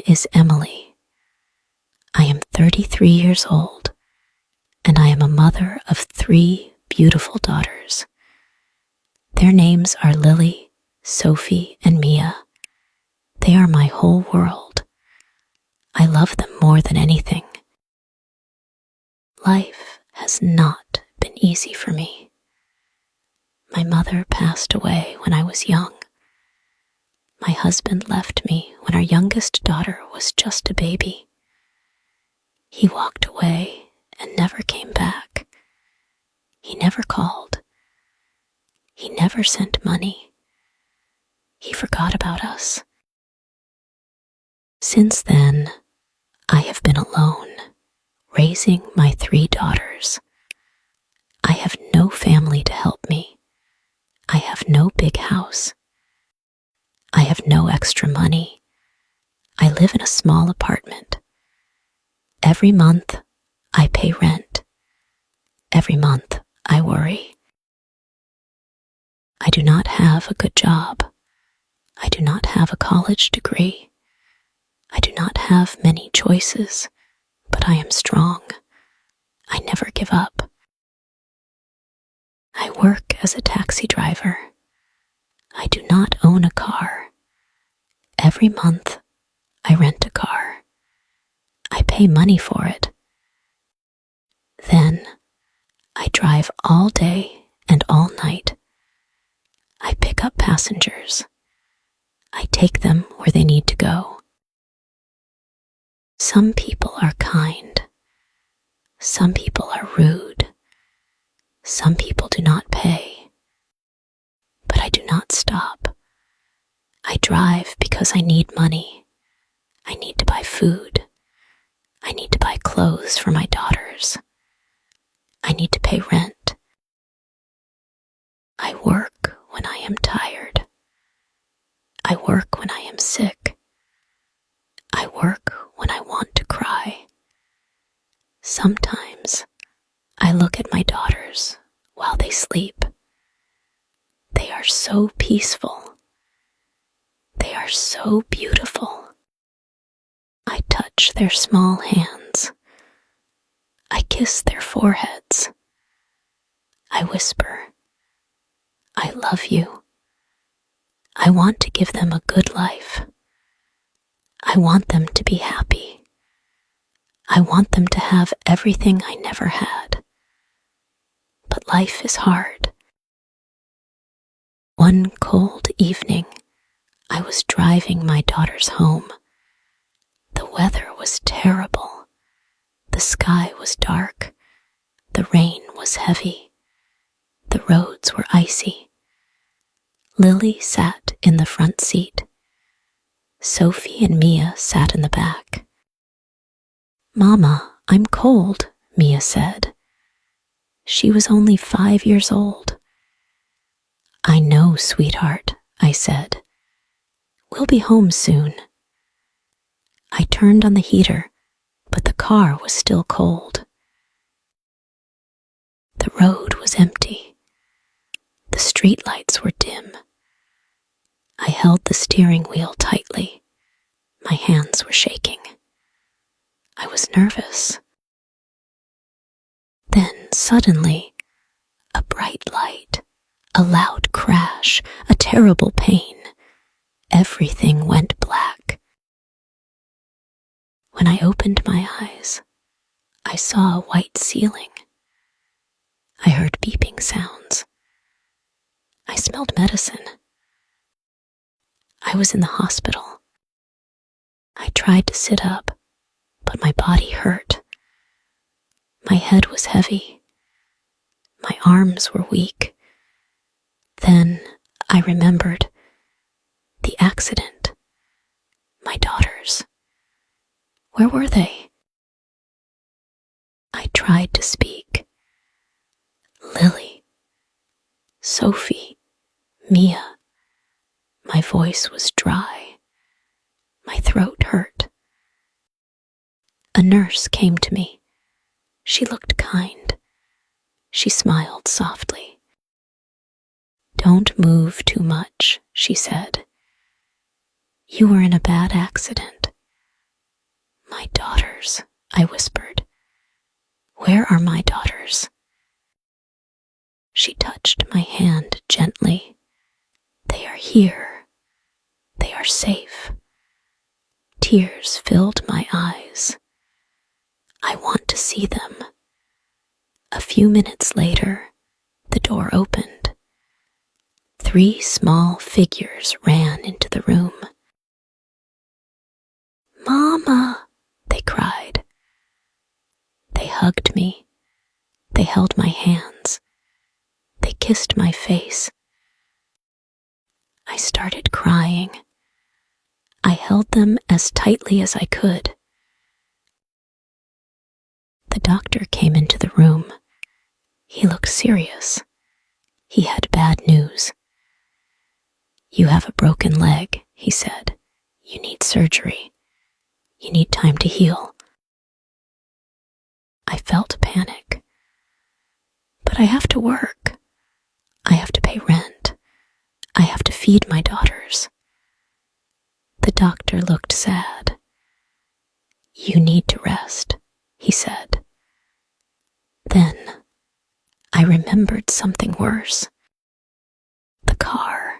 is Emily. I am 33 years old, and I am a mother of 3 beautiful daughters. Their names are Lily, Sophie, and Mia. They are my whole world. I love them more than anything. Life has not been easy for me. My mother passed away when I was young. My husband left me when our youngest daughter was just a baby. He walked away and never came back. He never called. He never sent money. He forgot about us. Since then, I have been alone, raising my 3 daughters. I have no family to help me. I have no big house. I have no extra money. I live in a small apartment. Every month, I pay rent. Every month, I worry. I do not have a good job. I do not have a college degree. I do not have many choices, but I am strong. I never give up. I work as a taxi driver. I do not own a car. Every month, I rent a car. I pay money for it. Then, I drive all day and all night. I pick up passengers. I take them where they need to go. Some people are kind. Some people are rude. Some people do not pay. But I do not stop. I drive because I need money. I need to buy food. I need to buy clothes for my daughters. I need to pay rent. I work when I am tired. I work when I am sick. I work when I want to cry. Sometimes I look at my daughters while they sleep. They are so peaceful. They are so beautiful. I touch their small hands. I kiss their foreheads. I whisper, I love you. I want to give them a good life. I want them to be happy. I want them to have everything I never had. But life is hard. One cold evening, I was driving my daughters home. The weather was terrible. The sky was dark. The rain was heavy. The roads were icy. Lily sat in the front seat. Sophie and Mia sat in the back. "Mama, I'm cold," Mia said. She was only 5 years old. "I know, sweetheart," I said. "We'll be home soon." I turned on the heater, but the car was still cold. The road was empty. The street lights were dim. I held the steering wheel tightly. My hands were shaking. I was nervous. Then suddenly, a bright light, a loud crash, a terrible pain. Everything went black. When I opened my eyes, I saw a white ceiling. I heard beeping sounds. I smelled medicine. I was in the hospital. I tried to sit up, but my body hurt. My head was heavy. My arms were weak. Then I remembered the accident. My daughters. Where were they? I tried to speak. Lily, Sophie, Mia. My voice was dry. My throat hurt. A nurse came to me. She looked kind. She smiled softly. "Don't move too much," she said. "You were in a bad accident. My daughters, I whispered. Where are my daughters? She touched my hand gently. They are here. They are safe. Tears filled my eyes. I want to see them. A few minutes later, the door opened. 3 small figures ran into the room. Mama, they cried. They hugged me. They held my hands. They kissed my face. I started crying. I held them as tightly as I could. The doctor came into the room. He looked serious. He had bad news. You have a broken leg, he said. You need surgery. You need time to heal. I felt panic. But I have to work. I have to pay rent. I have to feed my daughters. The doctor looked sad. You need to rest, he said. Then I remembered something worse. The car.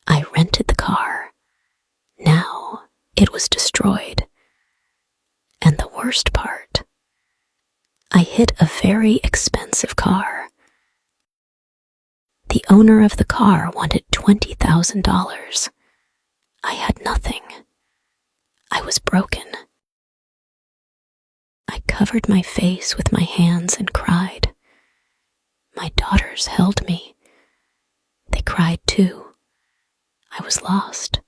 I rented the car. Now it was destroyed. And the worst part, I hit a very expensive car. The owner of the car wanted $20,000. I had nothing. I was broken. I covered my face with my hands and cried. My daughters held me. They cried too. I was lost.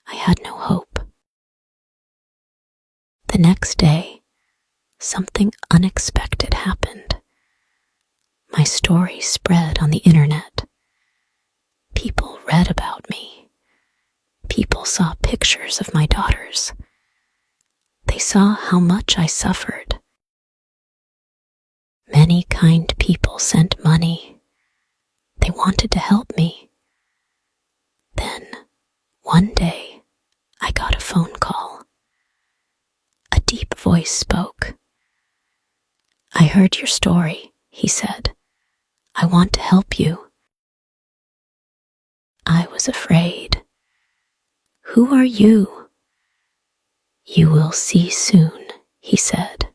I had no hope. The next day, something unexpected happened. My story spread on the internet. People read about me. People saw pictures of my daughters. They saw how much I suffered. Many kind people sent money. They wanted to help me. Then, one day, I got a phone call. A deep voice spoke. I heard your story, he said. I want to help you. I was afraid. Who are you? You will see soon, he said.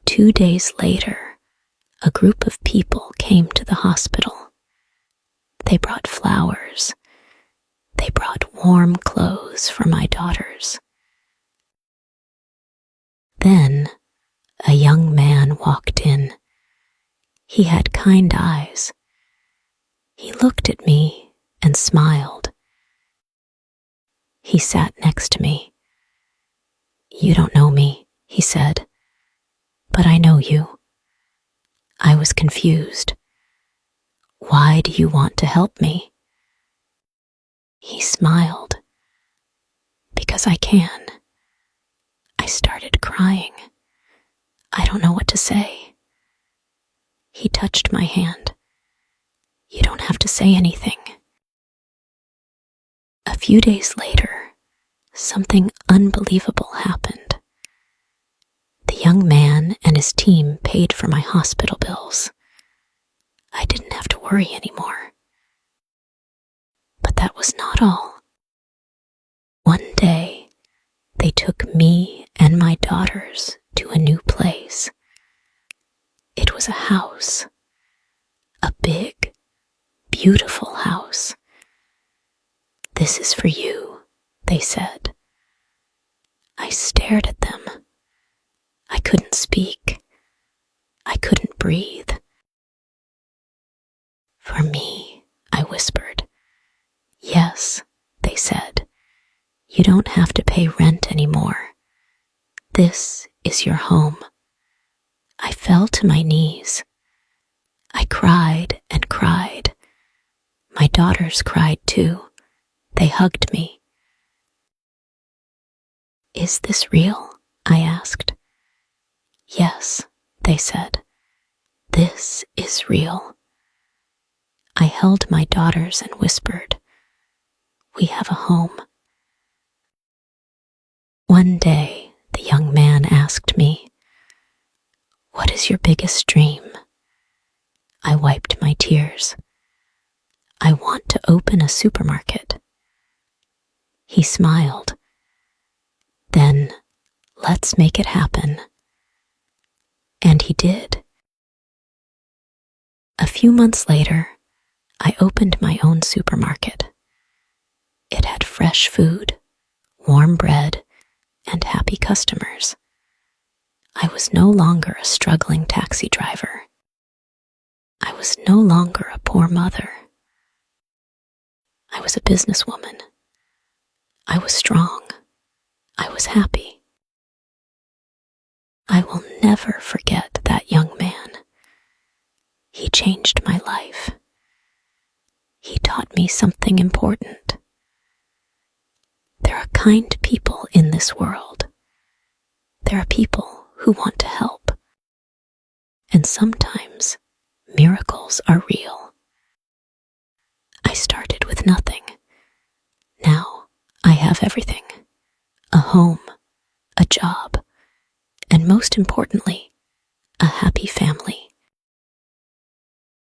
2 days later, a group of people came to the hospital. They brought flowers. They brought warm clothes for my daughters. Then a young man walked in. He had kind eyes. He looked at me and smiled. He sat next to me. You don't know me, he said, but I know you. I was confused. Why do you want to help me? He smiled. Because I can. I started crying. I don't know what to say. He touched my hand. You don't have to say anything. A few days later, something unbelievable happened. The young man and his team paid for my hospital bills. I didn't have to worry anymore. But that was not all. One day, they took me and my daughters to a new place. It was a house. A big, beautiful house. This is for you, they said. I stared at them. I couldn't speak. I couldn't breathe. For me, I whispered. Yes, they said. You don't have to pay rent anymore. This is your home. I fell to my knees. I cried and cried. My daughters cried too. They hugged me. Is this real? I asked. Yes, they said. This is real. I held my daughters and whispered, we have a home. is your biggest dream?" I wiped my tears. "I want to open a supermarket." He smiled. "Then let's make it happen." And he did. A few months later, I opened my own supermarket. It had fresh food, warm bread, and happy customers. I was no longer a struggling taxi driver. I was no longer a poor mother. I was a businesswoman. I was strong. I was happy. I will never forget that young man. He changed my life. He taught me something important. There are kind people in this world. There are people who want to help. And sometimes miracles are real. I started with nothing. Now I have everything. A home, a job, and most importantly, a happy family.